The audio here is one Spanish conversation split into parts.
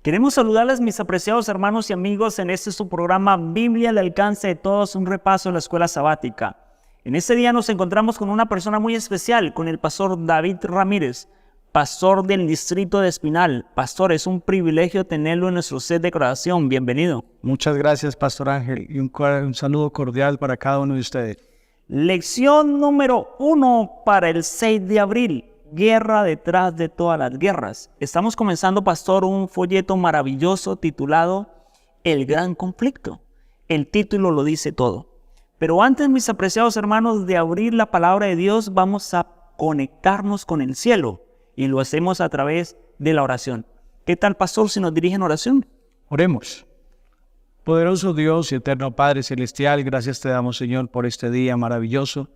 Queremos saludarles, mis apreciados hermanos y amigos, en este su programa Biblia al alcance de todos, un repaso de la escuela sabática. En este día nos encontramos con una persona muy especial, con el pastor David Ramírez, pastor del distrito de Espinal. Pastor, es un privilegio tenerlo en nuestro set de oración. Bienvenido. Muchas gracias, Pastor Ángel, y un saludo cordial para cada uno de ustedes. Lección número 1 para el 6 de abril. Guerra detrás de todas las guerras. Estamos comenzando, pastor, un folleto maravilloso titulado El Gran Conflicto. El título lo dice todo. Pero antes, mis apreciados hermanos, de abrir la palabra de Dios, vamos a conectarnos con el cielo. Y lo hacemos a través de la oración. ¿Qué tal, pastor, si nos dirige en oración? Oremos. Poderoso Dios y eterno Padre Celestial, gracias te damos, Señor, por este día maravilloso.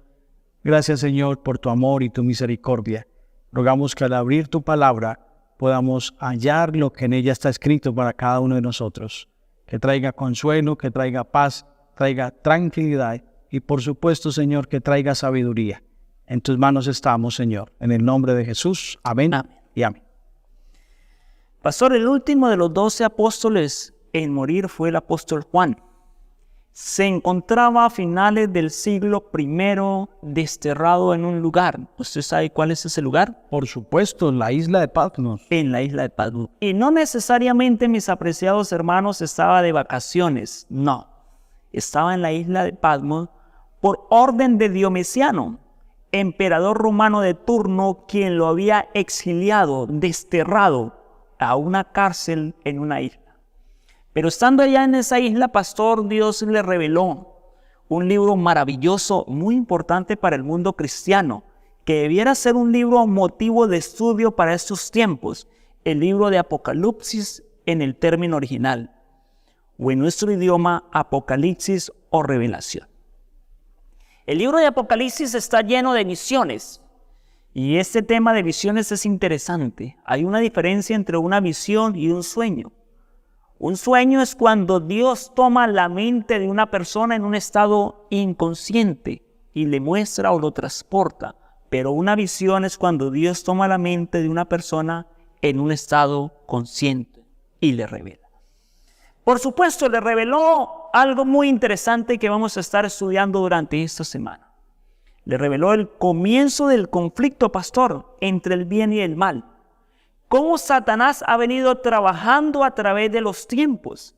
Gracias, Señor, por tu amor y tu misericordia. Rogamos que al abrir tu palabra podamos hallar lo que en ella está escrito para cada uno de nosotros. Que traiga consuelo, que traiga paz, traiga tranquilidad y por supuesto, Señor, que traiga sabiduría. En tus manos estamos, Señor. En el nombre de Jesús. Amén, amén y amén. Pastor, el último de los 12 apóstoles en morir fue el apóstol Juan. Se encontraba a finales del siglo I desterrado en un lugar. ¿Usted sabe cuál es ese lugar? Por supuesto, la isla de Patmos. En la isla de Patmos. Y no necesariamente, mis apreciados hermanos, estaba de vacaciones. No. Estaba en la isla de Patmos por orden de Diocleciano, emperador romano de turno, quien lo había exiliado, desterrado a una cárcel en una isla. Pero estando allá en esa isla, pastor, Dios le reveló un libro maravilloso, muy importante para el mundo cristiano, que debiera ser un libro motivo de estudio para estos tiempos, el libro de Apocalipsis en el término original, o en nuestro idioma, Apocalipsis o Revelación. El libro de Apocalipsis está lleno de visiones, y este tema de visiones es interesante. Hay una diferencia entre una visión y un sueño. Un sueño es cuando Dios toma la mente de una persona en un estado inconsciente y le muestra o lo transporta. Pero una visión es cuando Dios toma la mente de una persona en un estado consciente y le revela. Por supuesto, le reveló algo muy interesante que vamos a estar estudiando durante esta semana. Le reveló el comienzo del conflicto, pastor, entre el bien y el mal. Cómo Satanás ha venido trabajando a través de los tiempos.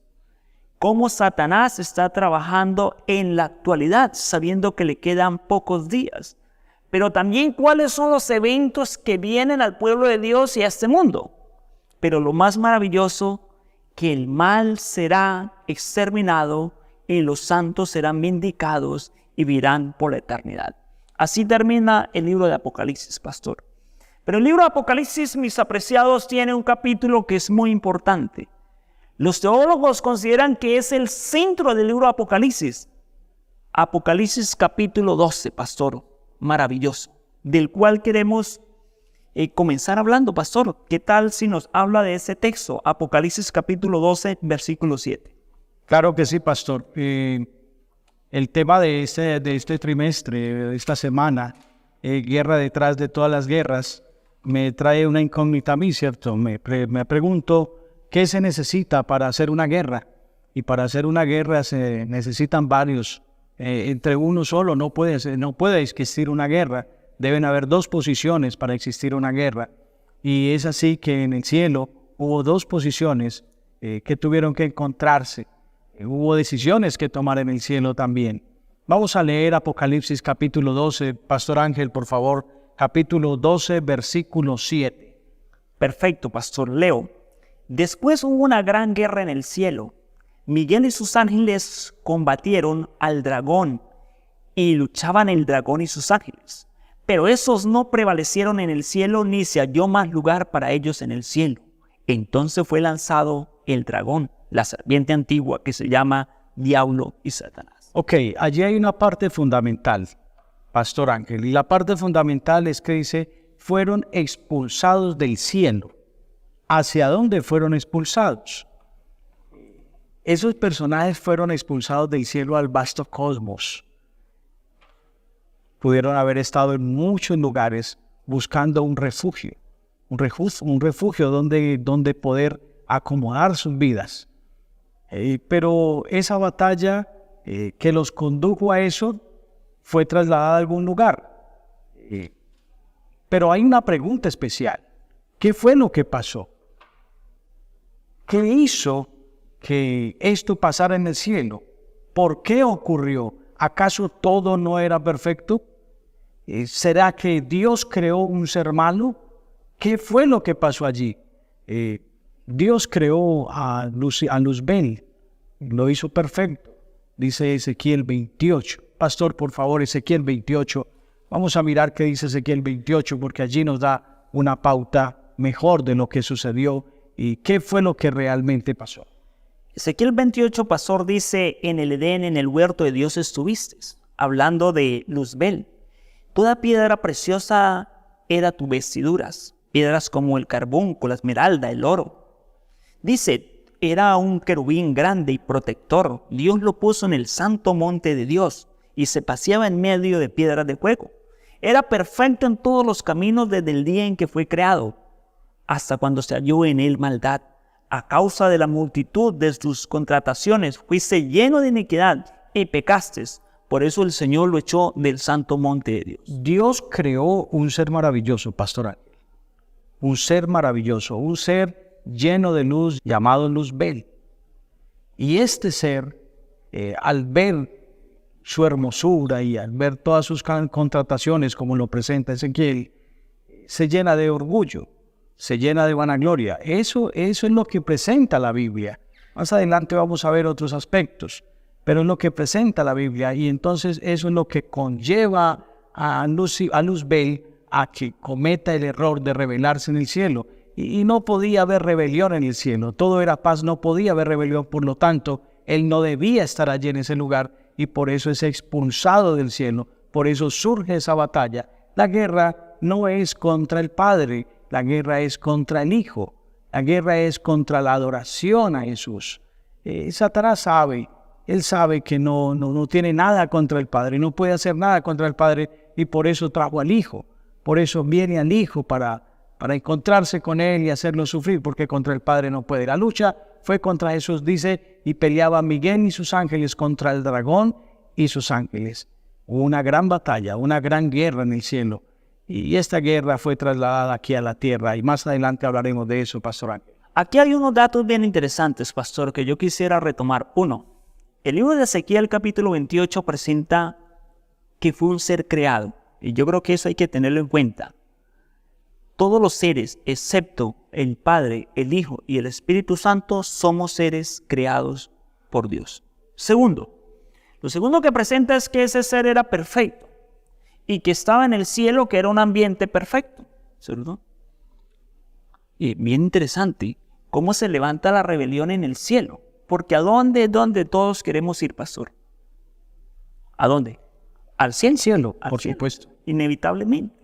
Cómo Satanás está trabajando en la actualidad, sabiendo que le quedan pocos días. Pero también cuáles son los eventos que vienen al pueblo de Dios y a este mundo. Pero lo más maravilloso, que el mal será exterminado y los santos serán vindicados y vivirán por la eternidad. Así termina el libro de Apocalipsis, pastor. Pero el libro de Apocalipsis, mis apreciados, tiene un capítulo que es muy importante. Los teólogos consideran que es el centro del libro de Apocalipsis. Apocalipsis capítulo 12, pastor, maravilloso, del cual queremos comenzar hablando, pastor. ¿Qué tal si nos habla de ese texto? Apocalipsis capítulo 12, versículo 7. Claro que sí, pastor. El tema de este trimestre, de esta semana, guerra detrás de todas las guerras, me trae una incógnita a mí, ¿cierto? Me pregunto, ¿qué se necesita para hacer una guerra? Y para hacer una guerra se necesitan varios. Entre uno solo no puede existir una guerra. Deben haber dos posiciones para existir una guerra. Y es así que en el cielo hubo dos posiciones que tuvieron que encontrarse. Hubo decisiones que tomar en el cielo también. Vamos a leer Apocalipsis capítulo 12. Pastor Ángel, por favor, capítulo 12, versículo 7. Perfecto, pastor. Leo. Después hubo una gran guerra en el cielo. Miguel y sus ángeles combatieron al dragón y luchaban el dragón y sus ángeles. Pero esos no prevalecieron en el cielo, ni se halló más lugar para ellos en el cielo. Entonces fue lanzado el dragón, la serpiente antigua que se llama Diablo y Satanás. Ok, allí hay una parte fundamental, Pastor Ángel, y la parte fundamental es que dice, fueron expulsados del cielo. ¿Hacia dónde fueron expulsados? Esos personajes fueron expulsados del cielo al vasto cosmos. Pudieron haber estado en muchos lugares buscando un refugio donde poder acomodar sus vidas. Pero esa batalla que los condujo a eso fue trasladada a algún lugar. Pero hay una pregunta especial. ¿Qué fue lo que pasó? ¿Qué hizo que esto pasara en el cielo? ¿Por qué ocurrió? ¿Acaso todo no era perfecto? ¿Será que Dios creó un ser malo? ¿Qué fue lo que pasó allí? Dios creó a Luzbel, lo hizo perfecto, dice Ezequiel 28. Pastor, por favor, Ezequiel 28. Vamos a mirar qué dice Ezequiel 28, porque allí nos da una pauta mejor de lo que sucedió y qué fue lo que realmente pasó. Ezequiel 28, pastor, dice: en el Edén, en el huerto de Dios estuviste, hablando de Luzbel. Toda piedra preciosa era tus vestiduras, piedras como el carbunco, la esmeralda, el oro. Dice, era un querubín grande y protector. Dios lo puso en el santo monte de Dios y se paseaba en medio de piedras de fuego. Era perfecto en todos los caminos desde el día en que fue creado, hasta cuando se halló en él maldad. A causa de la multitud de tus contrataciones fuiste lleno de iniquidad y pecaste. Por eso el Señor lo echó del santo monte de Dios. Dios creó un ser maravilloso, pastoral. Un ser maravilloso, un ser lleno de luz llamado Luzbel. Y este ser, al ver su hermosura y al ver todas sus contrataciones, como lo presenta Ezequiel, se llena de orgullo, se llena de vanagloria. Eso es lo que presenta la Biblia. Más adelante vamos a ver otros aspectos, pero es lo que presenta la Biblia, y entonces eso es lo que conlleva a Luzbel a que cometa el error de rebelarse en el cielo. Y no podía haber rebelión en el cielo, todo era paz, no podía haber rebelión, por lo tanto, él no debía estar allí en ese lugar, y por eso es expulsado del cielo, por eso surge esa batalla. La guerra no es contra el Padre, la guerra es contra el Hijo, la guerra es contra la adoración a Jesús. Satanás sabe, él sabe que no tiene nada contra el Padre, no puede hacer nada contra el Padre, y por eso trajo al Hijo, por eso viene al Hijo para encontrarse con él y hacerlo sufrir, porque contra el Padre no puede. La lucha fue contra Jesús, dice, y peleaba Miguel y sus ángeles contra el dragón y sus ángeles. Hubo una gran batalla, una gran guerra en el cielo, y esta guerra fue trasladada aquí a la tierra, y más adelante hablaremos de eso, Pastor Ángel. Aquí hay unos datos bien interesantes, pastor, que yo quisiera retomar. Uno, el libro de Ezequiel capítulo 28 presenta que fue un ser creado, y yo creo que eso hay que tenerlo en cuenta. Todos los seres, excepto el Padre, el Hijo y el Espíritu Santo, somos seres creados por Dios. Segundo, lo segundo que presenta es que ese ser era perfecto y que estaba en el cielo, que era un ambiente perfecto, ¿cierto? Y bien interesante cómo se levanta la rebelión en el cielo, porque ¿a dónde es donde todos queremos ir, pastor? ¿A dónde? Al cielo, por supuesto. Inevitablemente.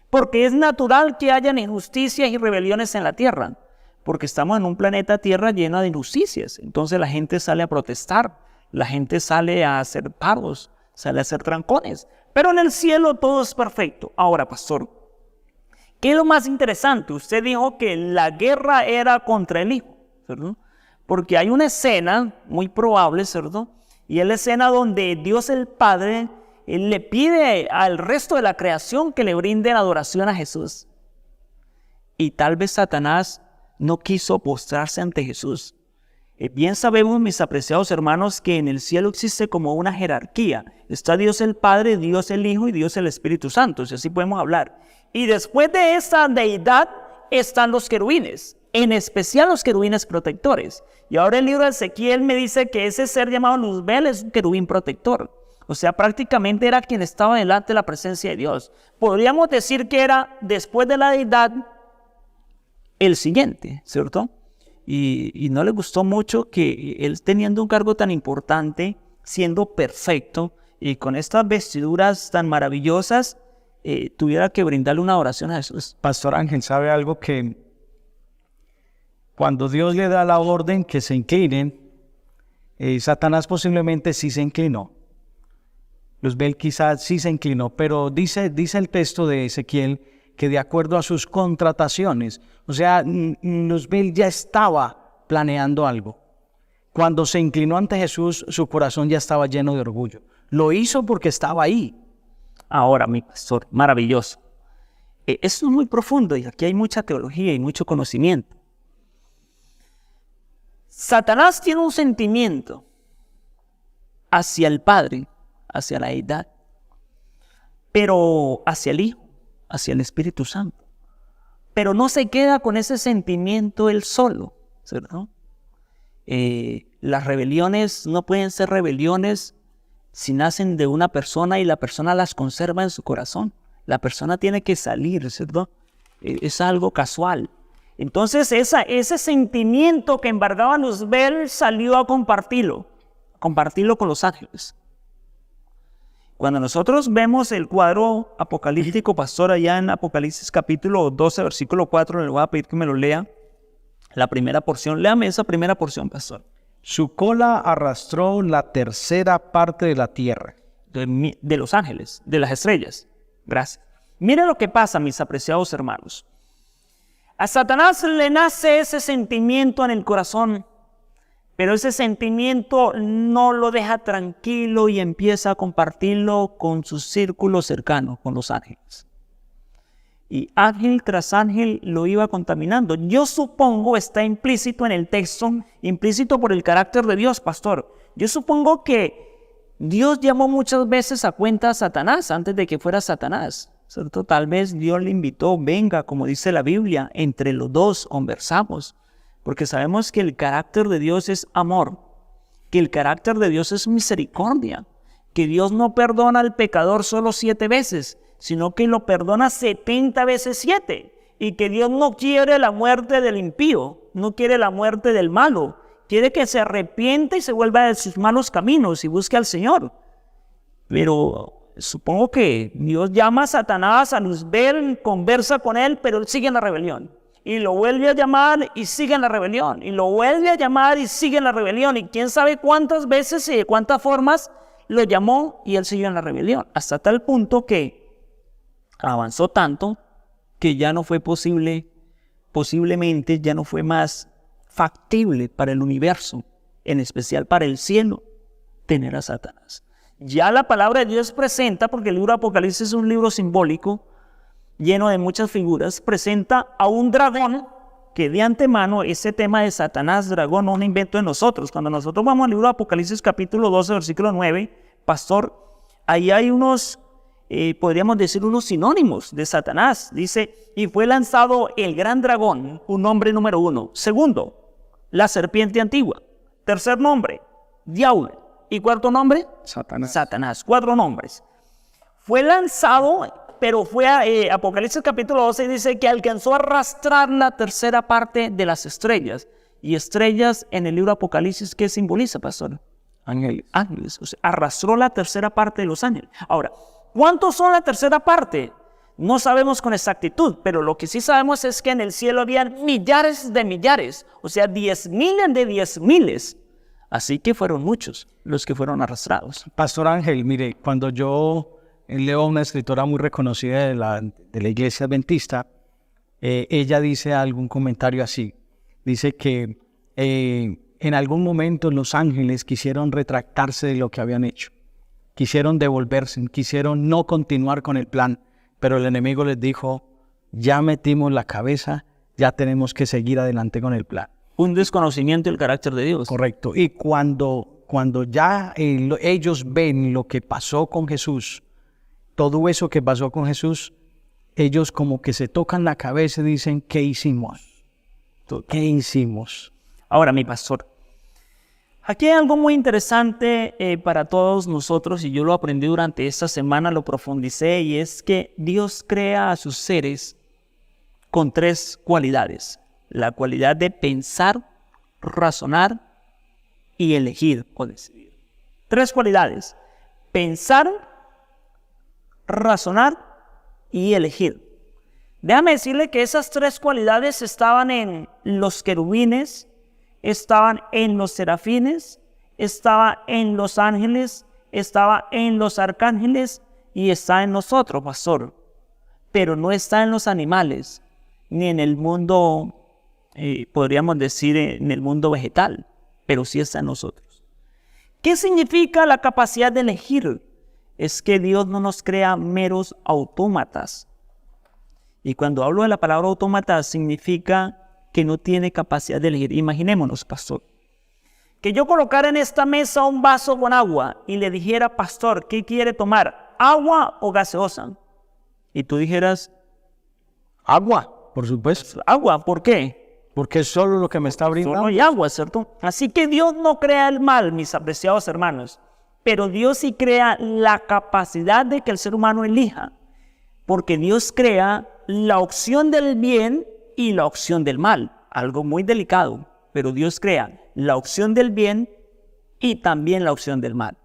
Porque es natural que hayan injusticias y rebeliones en la tierra, porque estamos en un planeta Tierra lleno de injusticias. Entonces la gente sale a protestar, la gente sale a hacer paros, sale a hacer trancones. Pero en el cielo todo es perfecto. Ahora, pastor, ¿qué es lo más interesante? Usted dijo que la guerra era contra el Hijo, ¿cierto? Porque hay una escena muy probable, ¿cierto? Y es la escena donde Dios el Padre, Él le pide al resto de la creación que le brinden adoración a Jesús. Y tal vez Satanás no quiso postrarse ante Jesús. Bien sabemos, mis apreciados hermanos, que en el cielo existe como una jerarquía. Está Dios el Padre, Dios el Hijo y Dios el Espíritu Santo, si así podemos hablar. Y después de esa deidad están los querubines, en especial los querubines protectores. Y ahora el libro de Ezequiel me dice que ese ser llamado Luzbel es un querubín protector. O sea, prácticamente era quien estaba delante de la presencia de Dios. Podríamos decir que era, después de la deidad, el siguiente, ¿cierto? Y no le gustó mucho que él, teniendo un cargo tan importante, siendo perfecto y con estas vestiduras tan maravillosas, tuviera que brindarle una oración a Jesús. Pastor Ángel, ¿sabe algo? Que cuando Dios le da la orden que se inclinen, Satanás posiblemente sí se inclinó. Luzbel quizás sí se inclinó, pero dice el texto de Ezequiel que de acuerdo a sus contrataciones, o sea, Luzbel ya estaba planeando algo. Cuando se inclinó ante Jesús, su corazón ya estaba lleno de orgullo. Lo hizo porque estaba ahí. Ahora, mi pastor, maravilloso. Esto es muy profundo y aquí hay mucha teología y mucho conocimiento. Satanás tiene un sentimiento hacia el Padre, hacia la deidad, pero hacia el Hijo, hacia el Espíritu Santo. Pero no se queda con ese sentimiento él solo, ¿cierto? Las rebeliones no pueden ser rebeliones si nacen de una persona y la persona las conserva en su corazón. La persona tiene que salir, ¿cierto? Es algo casual. Entonces ese sentimiento que embargaba a Luzbel salió a compartirlo con los ángeles. Cuando nosotros vemos el cuadro apocalíptico, pastor, allá en Apocalipsis capítulo 12, versículo 4, le voy a pedir que me lo lea. La primera porción, léame esa primera porción, pastor. Su cola arrastró la tercera parte de la tierra. De los ángeles, de las estrellas. Gracias. Miren lo que pasa, mis apreciados hermanos. A Satanás le nace ese sentimiento en el corazón, pero ese sentimiento no lo deja tranquilo y empieza a compartirlo con su círculo cercano, con los ángeles. Y ángel tras ángel lo iba contaminando. Yo supongo, está implícito en el texto, implícito por el carácter de Dios, pastor. Yo supongo que Dios llamó muchas veces a cuenta a Satanás antes de que fuera Satanás, ¿cierto? Tal vez Dios le invitó, venga, como dice la Biblia, entre los dos conversamos. Porque sabemos que el carácter de Dios es amor, que el carácter de Dios es misericordia, que Dios no perdona al pecador solo 7 veces, sino que lo perdona 70 veces 7, y que Dios no quiere la muerte del impío, no quiere la muerte del malo, quiere que se arrepiente y se vuelva de sus malos caminos y busque al Señor. Pero supongo que Dios llama a Satanás, a Luzbel, conversa con él, pero él sigue en la rebelión. Y lo vuelve a llamar y sigue en la rebelión. Y lo vuelve a llamar y sigue en la rebelión. Y quién sabe cuántas veces y de cuántas formas lo llamó y él siguió en la rebelión. Hasta tal punto que avanzó tanto que ya no fue posiblemente ya no fue más factible para el universo, en especial para el cielo, tener a Satanás. Ya la palabra de Dios presenta, porque el libro de Apocalipsis es un libro simbólico, lleno de muchas figuras, presenta a un dragón que de antemano ese tema de Satanás, dragón, no es un invento de nosotros. Cuando nosotros vamos al libro de Apocalipsis capítulo 12, versículo 9, pastor, ahí hay unos, podríamos decir, unos sinónimos de Satanás. Dice, y fue lanzado el gran dragón, un nombre número 1. Segundo, la serpiente antigua. Tercer nombre, diablo. Y cuarto nombre, Satanás. 4 nombres. Fue lanzado, pero fue a Apocalipsis capítulo 12 y dice que alcanzó a arrastrar la tercera parte de las estrellas. Y estrellas en el libro de Apocalipsis, ¿qué simboliza, pastor? Ángeles. Ángeles. O sea, arrastró la tercera parte de los ángeles. Ahora, ¿cuántos son la tercera parte? No sabemos con exactitud, pero lo que sí sabemos es que en el cielo habían millares de millares, o sea, 10,000 de 10,000. Así que fueron muchos los que fueron arrastrados. Pastor Ángel, mire, cuando yo leo a una escritora muy reconocida de la iglesia adventista, ella dice algún comentario así. Dice que en algún momento los ángeles quisieron retractarse de lo que habían hecho. Quisieron devolverse, quisieron no continuar con el plan, pero el enemigo les dijo, ya metimos la cabeza, ya tenemos que seguir adelante con el plan. Un desconocimiento del carácter de Dios. Correcto. Y cuando ya ellos ven lo que pasó con Jesús, todo eso que pasó con Jesús, ellos como que se tocan la cabeza y dicen, ¿qué hicimos? ¿Qué hicimos? Ahora, mi pastor, aquí hay algo muy interesante para todos nosotros, y yo lo aprendí durante esta semana, lo profundicé, y es que Dios crea a sus seres con 3 cualidades. La cualidad de pensar, razonar y elegir o decidir. 3 cualidades. Pensar, razonar y elegir. Déjame decirle que esas 3 cualidades estaban en los querubines, estaban en los serafines, estaba en los ángeles, estaba en los arcángeles y está en nosotros, pastor. Pero no está en los animales, ni en el mundo podríamos decir, en el mundo vegetal, pero sí está en nosotros. ¿Qué significa la capacidad de elegir? Es que Dios no nos crea meros autómatas. Y cuando hablo de la palabra autómata, significa que no tiene capacidad de elegir. Imaginémonos, pastor, que yo colocara en esta mesa un vaso con agua y le dijera, pastor, ¿qué quiere tomar? ¿Agua o gaseosa? Y tú dijeras, Agua, por supuesto, agua, ¿por qué? porque es solo lo que me está brindando. Solo hay agua, ¿cierto? Así que Dios no crea el mal, mis apreciados hermanos, pero Dios sí crea la capacidad de que el ser humano elija, porque Dios crea la opción del bien y la opción del mal, algo muy delicado, pero Dios crea la opción del bien y también la opción del mal.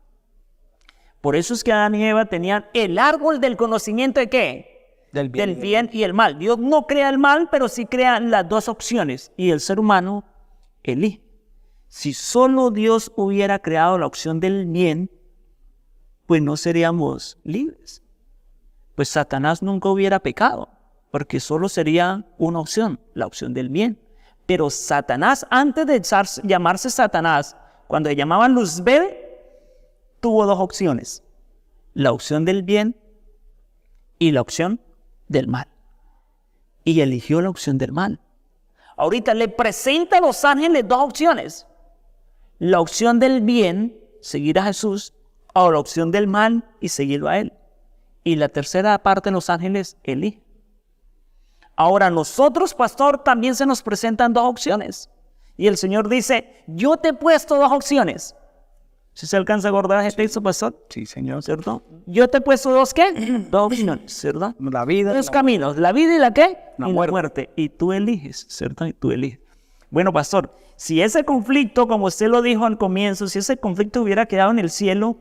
Por eso es que Adán y Eva tenían el árbol del conocimiento ¿de qué? Del bien y el mal. Dios no crea el mal, pero sí crea las dos opciones y el ser humano elige. Si solo Dios hubiera creado la opción del bien, pues no seríamos libres. Pues Satanás nunca hubiera pecado, porque solo sería una opción, la opción del bien. Pero Satanás, antes de llamarse Satanás, cuando le llamaban Luzbel, tuvo dos opciones, la opción del bien y la opción del mal. Y eligió la opción del mal. Ahorita le presenta a los ángeles dos opciones, la opción del bien, seguir a Jesús, o la opción del mal y seguirlo a Él. Y la tercera parte de los ángeles elige. Ahora nosotros, pastor, también se nos presentan dos opciones. Y el Señor dice, yo te he puesto dos opciones. ¿Sí se alcanza a acordar ese texto, pastor? Sí, Señor. ¿Cierto? Yo te he puesto dos, ¿qué? Dos opciones, ¿cierto? La vida. Dos caminos, la vida y la ¿qué? La y muerte. la muerte. Y tú eliges, ¿cierto? Y tú eliges. Bueno, pastor, si ese conflicto, como usted lo dijo al comienzo, si ese conflicto hubiera quedado en el cielo,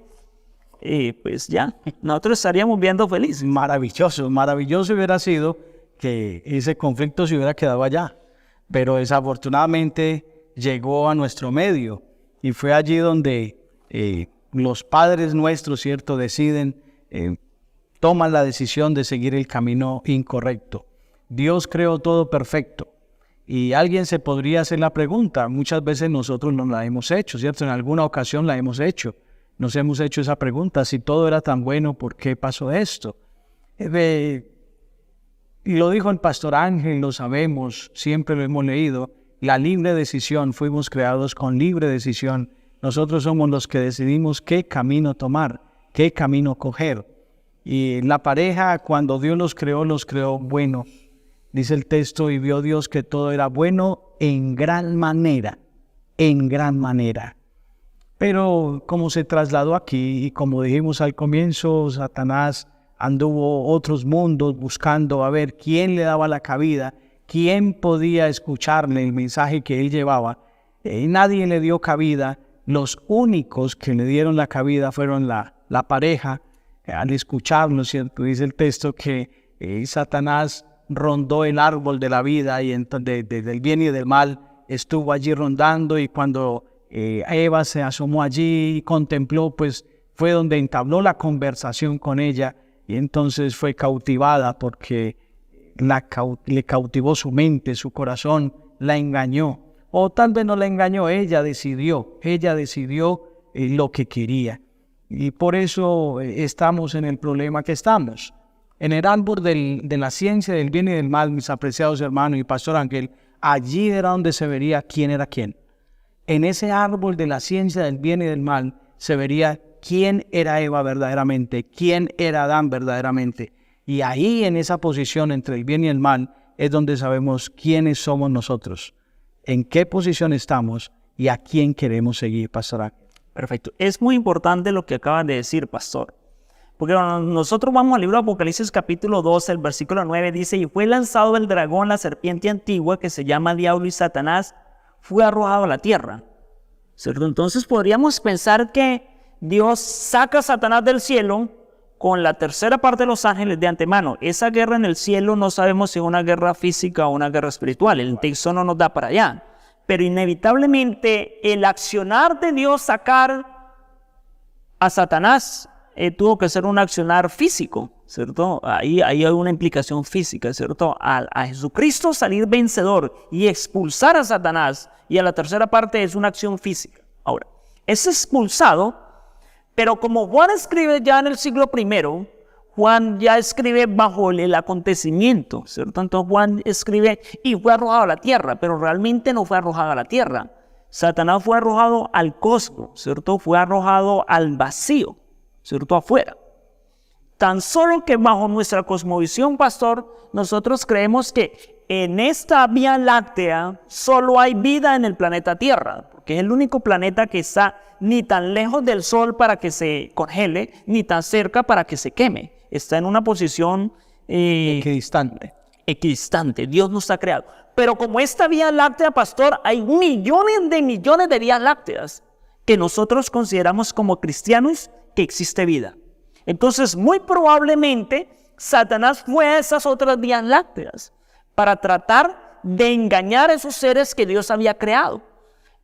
pues ya, nosotros estaríamos viendo felices. Maravilloso, maravilloso hubiera sido que ese conflicto se hubiera quedado allá, pero desafortunadamente llegó a nuestro medio y fue allí donde los padres nuestros, ¿cierto?, deciden, toman la decisión de seguir el camino incorrecto. Dios creó todo perfecto y alguien se podría hacer la pregunta, muchas veces nosotros no la hemos hecho, ¿cierto?, en alguna ocasión la hemos hecho, nos hemos hecho esa pregunta, si todo era tan bueno, ¿por qué pasó esto? Y lo dijo el pastor Ángel, lo sabemos, siempre lo hemos leído, la libre decisión, fuimos creados con libre decisión. Nosotros somos los que decidimos qué camino tomar, qué camino coger. Y la pareja, cuando Dios los creó bueno. Dice el texto, y vio Dios que todo era bueno en gran manera, en gran manera. Pero como se trasladó aquí, y como dijimos al comienzo, Satanás anduvo otros mundos buscando a ver quién le daba la cabida, quién podía escucharle el mensaje que él llevaba. Nadie le dio cabida. Los únicos que le dieron la cabida fueron la pareja. Al escucharlo, ¿cierto? Dice el texto que Satanás rondó el árbol de la vida y del bien y del mal, estuvo allí rondando, y cuando Eva se asomó allí y contempló, pues fue donde entabló la conversación con ella, y entonces fue cautivada porque le cautivó su mente, su corazón, la engañó. O tal vez no la engañó, ella decidió lo que quería. Y por eso estamos en el problema que estamos. En el árbol de la ciencia del bien y del mal, mis apreciados hermanos y pastor Ángel, allí era donde se vería quién era quién. En ese árbol de la ciencia del bien y del mal se vería quién era Eva verdaderamente, quién era Adán verdaderamente. Y ahí, en esa posición entre el bien y el mal, es donde sabemos quiénes somos nosotros, en qué posición estamos y a quién queremos seguir, pastor Ángel. Perfecto. Es muy importante lo que acabas de decir, pastor. Porque cuando nosotros vamos al libro de Apocalipsis capítulo 12, el versículo 9 dice, y fue lanzado el dragón, la serpiente antigua, que se llama Diablo y Satanás, fue arrojado a la tierra. ¿Cierto? Entonces podríamos pensar que Dios saca a Satanás del cielo con la tercera parte de los ángeles de antemano. Esa guerra en el cielo no sabemos si es una guerra física o una guerra espiritual. El texto no nos da para allá. Pero inevitablemente el accionar de Dios sacar a Satanás tuvo que ser un accionar físico, ¿cierto? Ahí hay una implicación física, ¿cierto? A Jesucristo salir vencedor y expulsar a Satanás, y a la tercera parte es una acción física. Ahora, es expulsado, pero como Juan escribe ya en el siglo I, Juan ya escribe bajo el acontecimiento, ¿cierto? Entonces Juan escribe y fue arrojado a la tierra, pero realmente no fue arrojado a la tierra. Satanás fue arrojado al cosmos, ¿cierto? Fue arrojado al vacío, ¿cierto? Afuera. Tan solo que bajo nuestra cosmovisión, pastor, nosotros creemos que en esta Vía Láctea solo hay vida en el planeta Tierra, porque es el único planeta que está ni tan lejos del Sol para que se congele, ni tan cerca para que se queme. Está en una posición equidistante. Dios nos ha creado. Pero como esta Vía Láctea, pastor, hay millones de vías lácteas que nosotros consideramos como cristianos que existe vida. Entonces, muy probablemente, Satanás fue a esas otras vías lácteas para tratar de engañar a esos seres que Dios había creado.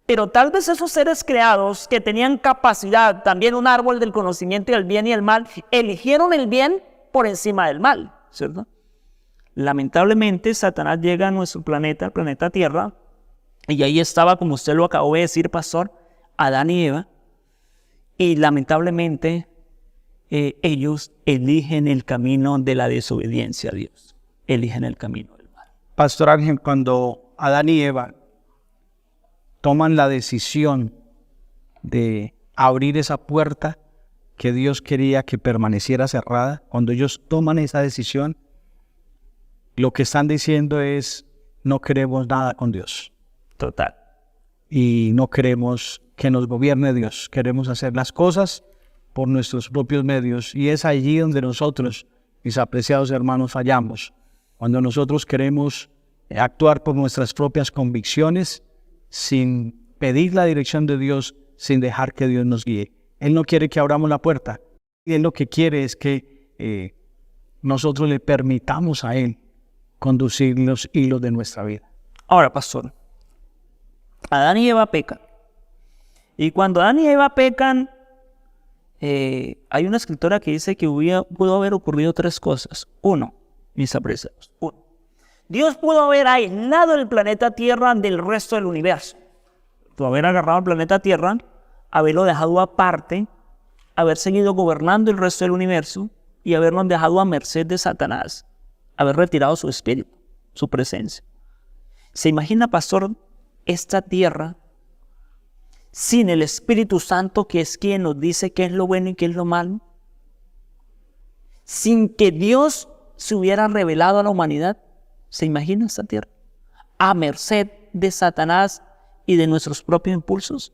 Pero tal vez esos seres creados que tenían capacidad, también un árbol del conocimiento del bien y el mal, eligieron el bien por encima del mal, ¿cierto? Lamentablemente, Satanás llega a nuestro planeta, el planeta Tierra, y ahí estaba, como usted lo acabó de decir, pastor, Adán y Eva, y lamentablemente ellos eligen el camino de la desobediencia a Dios, eligen el camino del mal. Pastor Ángel, cuando Adán y Eva toman la decisión de abrir esa puerta que Dios quería que permaneciera cerrada, cuando ellos toman esa decisión, lo que están diciendo es, no queremos nada con Dios. Total. Y no queremos que nos gobierne Dios. Queremos hacer las cosas por nuestros propios medios. Y es allí donde nosotros, mis apreciados hermanos, fallamos. Cuando nosotros queremos actuar por nuestras propias convicciones, sin pedir la dirección de Dios, sin dejar que Dios nos guíe. Él no quiere que abramos la puerta. Y Él lo que quiere es que nosotros le permitamos a Él conducir los hilos de nuestra vida. Ahora, pastor, Adán y Eva pecan. Y cuando Adán y Eva pecan, hay una escritora que dice que pudo haber ocurrido tres cosas. Uno, mis apreciados. Uno, Dios pudo haber aislado el planeta Tierra del resto del universo. Pudo haber agarrado el planeta Tierra, haberlo dejado aparte, haber seguido gobernando el resto del universo y habernos dejado a merced de Satanás, haber retirado su espíritu, su presencia. ¿Se imagina, pastor, esta tierra sin el Espíritu Santo, que es quien nos dice qué es lo bueno y qué es lo malo? Sin que Dios se hubiera revelado a la humanidad. ¿Se imagina esta tierra? A merced de Satanás y de nuestros propios impulsos.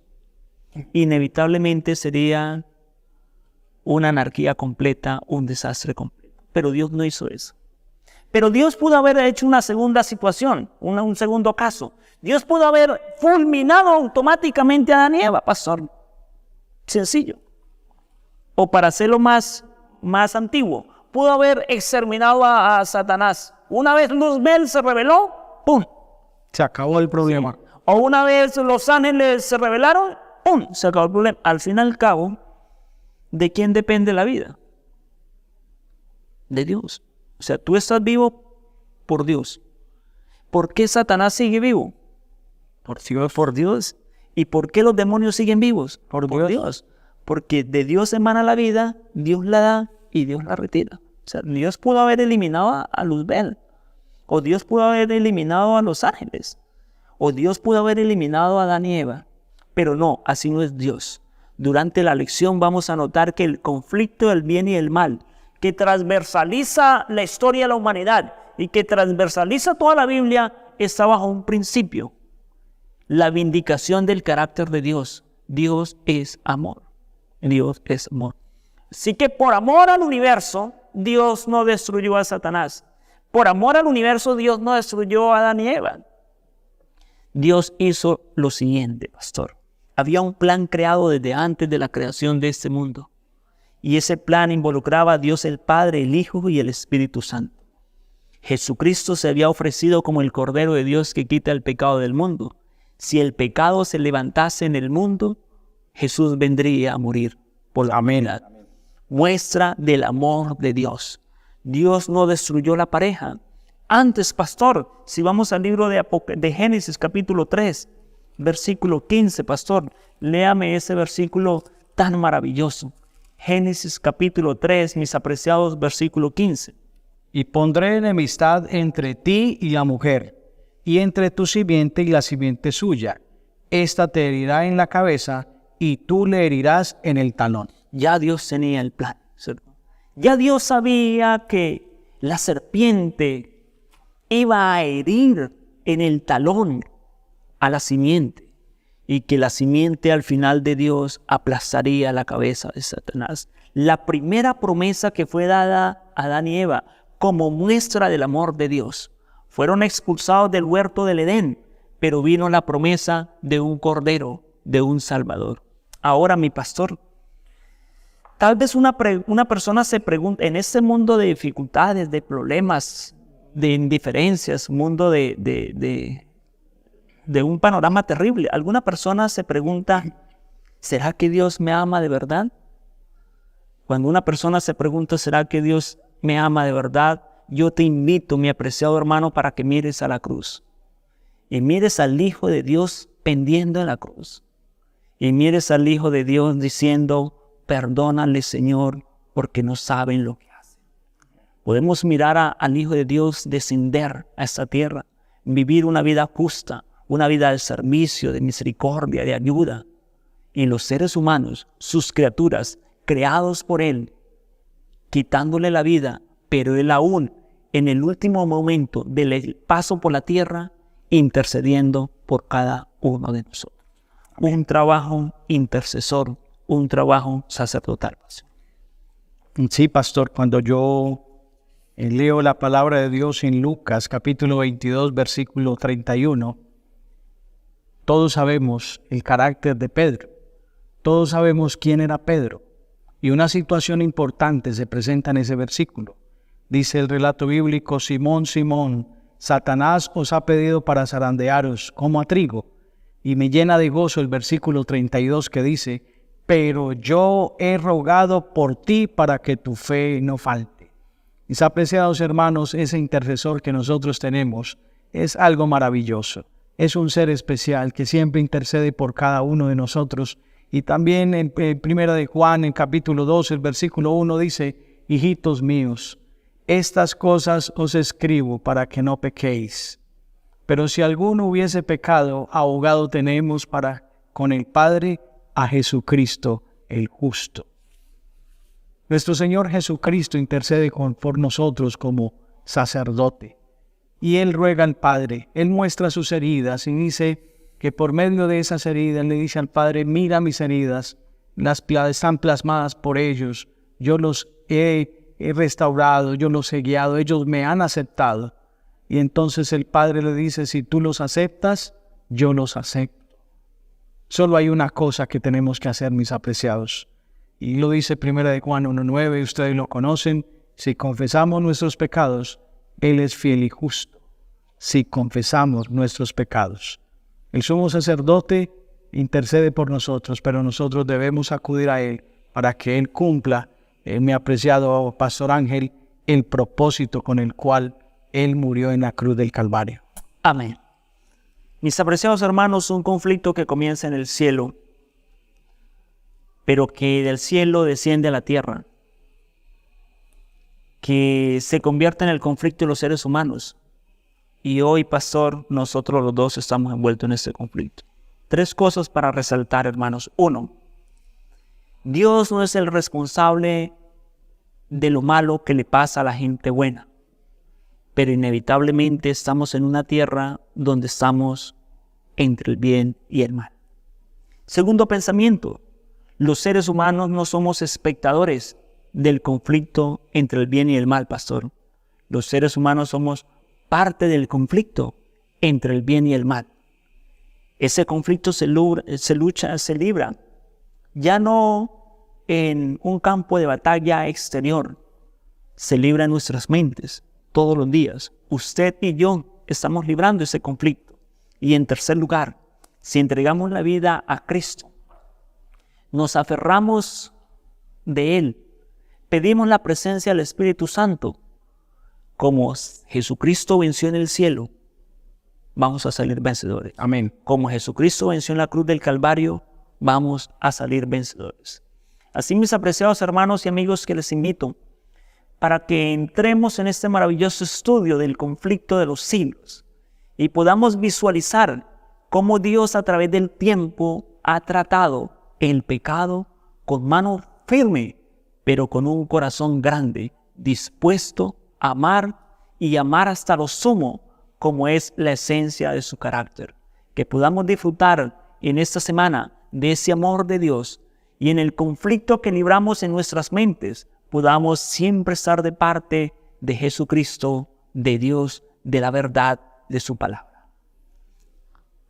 Inevitablemente sería una anarquía completa, un desastre completo. Pero Dios no hizo eso. Pero Dios pudo haber hecho una segunda situación, un segundo caso. Dios pudo haber fulminado automáticamente a Adán y Eva, pastor. Sencillo. O para hacerlo más antiguo, pudo haber exterminado a Satanás. Una vez Luzbel se rebeló, ¡pum! Se acabó el problema. Sí. O una vez los ángeles se rebelaron, ¡pum! Se acabó el problema. Al fin y al cabo, ¿de quién depende la vida? De Dios. O sea, tú estás vivo por Dios. ¿Por qué Satanás sigue vivo? Por Dios. ¿Y por qué los demonios siguen vivos? Por Dios. Porque de Dios emana la vida, Dios la da y Dios la retira. O sea, Dios pudo haber eliminado a Luzbel. O Dios pudo haber eliminado a los ángeles. O Dios pudo haber eliminado a Adán y Eva. Pero no, así no es Dios. Durante la lección vamos a notar que el conflicto del bien y el mal, que transversaliza la historia de la humanidad y que transversaliza toda la Biblia, está bajo un principio: la vindicación del carácter de Dios. Dios es amor. Dios es amor. Así que por amor al universo, Dios no destruyó a Satanás. Por amor al universo, Dios no destruyó a Adán y Eva. Dios hizo lo siguiente, pastor. Había un plan creado desde antes de la creación de este mundo. Y ese plan involucraba a Dios el Padre, el Hijo y el Espíritu Santo. Jesucristo se había ofrecido como el Cordero de Dios que quita el pecado del mundo. Si el pecado se levantase en el mundo, Jesús vendría a morir por la humanidad. muestra del amor de Dios. Dios no destruyó la pareja. Antes, pastor, si vamos al libro de Génesis capítulo 3, versículo 15, pastor, léame ese versículo tan maravilloso. Génesis capítulo 3, mis apreciados, versículo 15. Y pondré enemistad entre ti y la mujer, y entre tu simiente y la simiente suya. Esta te herirá en la cabeza, y tú le herirás en el talón. Ya Dios tenía el plan, ¿cierto? Ya Dios sabía que la serpiente iba a herir en el talón a la simiente y que la simiente al final de Dios aplastaría la cabeza de Satanás. La primera promesa que fue dada a Adán y Eva como muestra del amor de Dios. Fueron expulsados del huerto del Edén, pero vino la promesa de un cordero, de un salvador. Ahora, mi pastor, tal vez una persona se pregunta, en este mundo de dificultades, de problemas, de indiferencias, mundo de un panorama terrible, alguna persona se pregunta, ¿será que Dios me ama de verdad? Cuando una persona se pregunta, ¿será que Dios me ama de verdad? Yo te invito, mi apreciado hermano, para que mires a la cruz. Y mires al Hijo de Dios pendiendo en la cruz. Y mires al Hijo de Dios diciendo, perdónale, Señor, porque no saben lo que hacen. Podemos mirar al Hijo de Dios descender a esta tierra, vivir una vida justa, una vida de servicio, de misericordia, de ayuda. Y los seres humanos, sus criaturas, creados por Él, quitándole la vida, pero Él aún, en el último momento del paso por la tierra, intercediendo por cada uno de nosotros. Un trabajo intercesor, un trabajo sacerdotal. Sí, pastor, cuando yo leo la palabra de Dios en Lucas, capítulo 22, versículo 31, todos sabemos el carácter de Pedro. Todos sabemos quién era Pedro. Y una situación importante se presenta en ese versículo. Dice el relato bíblico, Simón, Simón, Satanás os ha pedido para zarandearos como a trigo. Y me llena de gozo el versículo 32 que dice, pero yo he rogado por ti para que tu fe no falte. Mis apreciados hermanos, ese intercesor que nosotros tenemos es algo maravilloso. Es un ser especial que siempre intercede por cada uno de nosotros. Y también en Primera de Juan, en capítulo 2, el versículo 1 dice, hijitos míos, estas cosas os escribo para que no pequéis. Pero si alguno hubiese pecado, abogado tenemos para con el Padre a Jesucristo el justo. Nuestro Señor Jesucristo intercede por nosotros como sacerdote. Y Él ruega al Padre, Él muestra sus heridas y dice que por medio de esas heridas le dice al Padre, mira mis heridas, están plasmadas por ellos, yo los he restaurado, yo los he guiado, ellos me han aceptado. Y entonces el Padre le dice, si tú los aceptas, yo los acepto. Solo hay una cosa que tenemos que hacer, mis apreciados. Y lo dice 1 de Juan 1:9, ustedes lo conocen, si confesamos nuestros pecados, Él es fiel y justo. Si confesamos nuestros pecados. El sumo sacerdote intercede por nosotros, pero nosotros debemos acudir a Él para que Él cumpla, mi apreciado Pastor Ángel, el propósito con el cual Él murió en la cruz del Calvario. Amén. Mis apreciados hermanos, un conflicto que comienza en el cielo, pero que del cielo desciende a la tierra, que se convierte en el conflicto de los seres humanos. Y hoy, pastor, nosotros los dos estamos envueltos en este conflicto. 3 cosas para resaltar, hermanos. 1, Dios no es el responsable de lo malo que le pasa a la gente buena, pero inevitablemente estamos en una tierra donde estamos entre el bien y el mal. Segundo pensamiento, los seres humanos no somos espectadores del conflicto entre el bien y el mal, pastor. Los seres humanos somos parte del conflicto entre el bien y el mal. Ese conflicto se libra, ya no en un campo de batalla exterior, se libra en nuestras mentes todos los días. Usted y yo estamos librando ese conflicto. Y en tercer lugar, si entregamos la vida a Cristo, nos aferramos de Él, pedimos la presencia del Espíritu Santo, como Jesucristo venció en el cielo, vamos a salir vencedores. Amén. Como Jesucristo venció en la cruz del Calvario, vamos a salir vencedores. Así, mis apreciados hermanos y amigos, que les invito para que entremos en este maravilloso estudio del conflicto de los siglos y podamos visualizar cómo Dios a través del tiempo ha tratado el pecado con mano firme, pero con un corazón grande, dispuesto a amar y amar hasta lo sumo, como es la esencia de su carácter. Que podamos disfrutar en esta semana de ese amor de Dios y en el conflicto que libramos en nuestras mentes, podamos siempre estar de parte de Jesucristo, de Dios, de la verdad de su palabra.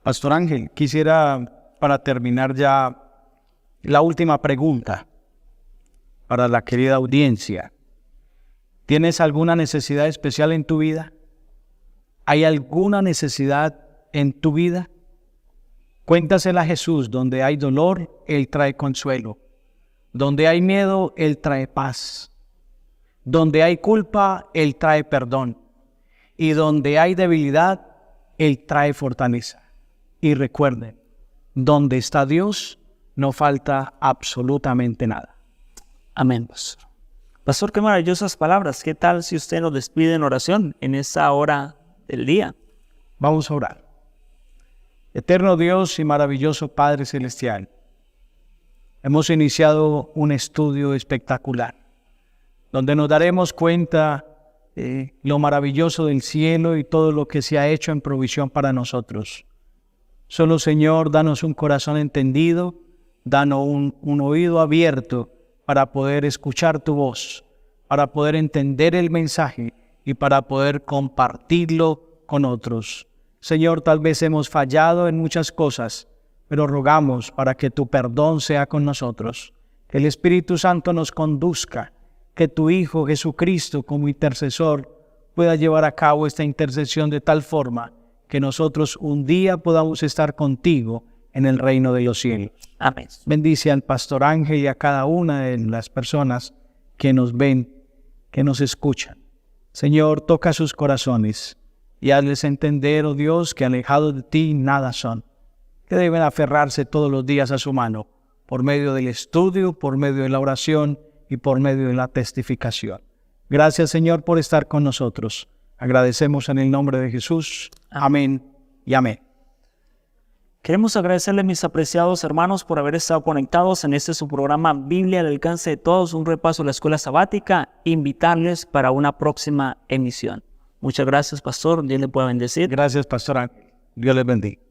Pastor Ángel, quisiera para terminar ya la última pregunta para la querida audiencia. ¿Tienes alguna necesidad especial en tu vida? ¿Hay alguna necesidad en tu vida? Cuéntasela a Jesús. Donde hay dolor, Él trae consuelo. Donde hay miedo, Él trae paz. Donde hay culpa, Él trae perdón. Y donde hay debilidad, Él trae fortaleza. Y recuerden, donde está Dios, no falta absolutamente nada. Amén, pastor. Pastor, qué maravillosas palabras. ¿Qué tal si usted nos despide en oración en esa hora del día? Vamos a orar. Eterno Dios y maravilloso Padre Celestial, hemos iniciado un estudio espectacular, donde nos daremos cuenta de lo maravilloso del cielo y todo lo que se ha hecho en provisión para nosotros. Solo, Señor, danos un corazón entendido, danos un oído abierto para poder escuchar tu voz, para poder entender el mensaje y para poder compartirlo con otros. Señor, tal vez hemos fallado en muchas cosas, pero rogamos para que tu perdón sea con nosotros, que el Espíritu Santo nos conduzca, que tu Hijo Jesucristo como intercesor pueda llevar a cabo esta intercesión de tal forma que nosotros un día podamos estar contigo en el reino de los cielos. Amén. Bendice al Pastor Ángel y a cada una de las personas que nos ven, que nos escuchan. Señor, toca sus corazones y hazles entender, oh Dios, que alejados de ti nada son, que deben aferrarse todos los días a su mano, por medio del estudio, por medio de la oración y por medio de la testificación. Gracias, Señor, por estar con nosotros. Agradecemos en el nombre de Jesús. Amén y amén. Queremos agradecerles, mis apreciados hermanos, por haber estado conectados en este su programa Biblia al alcance de todos, un repaso de la escuela sabática, invitarles para una próxima emisión. Muchas gracias, pastor. Dios le pueda bendecir. Gracias, Pastor Ángel. Dios les bendiga.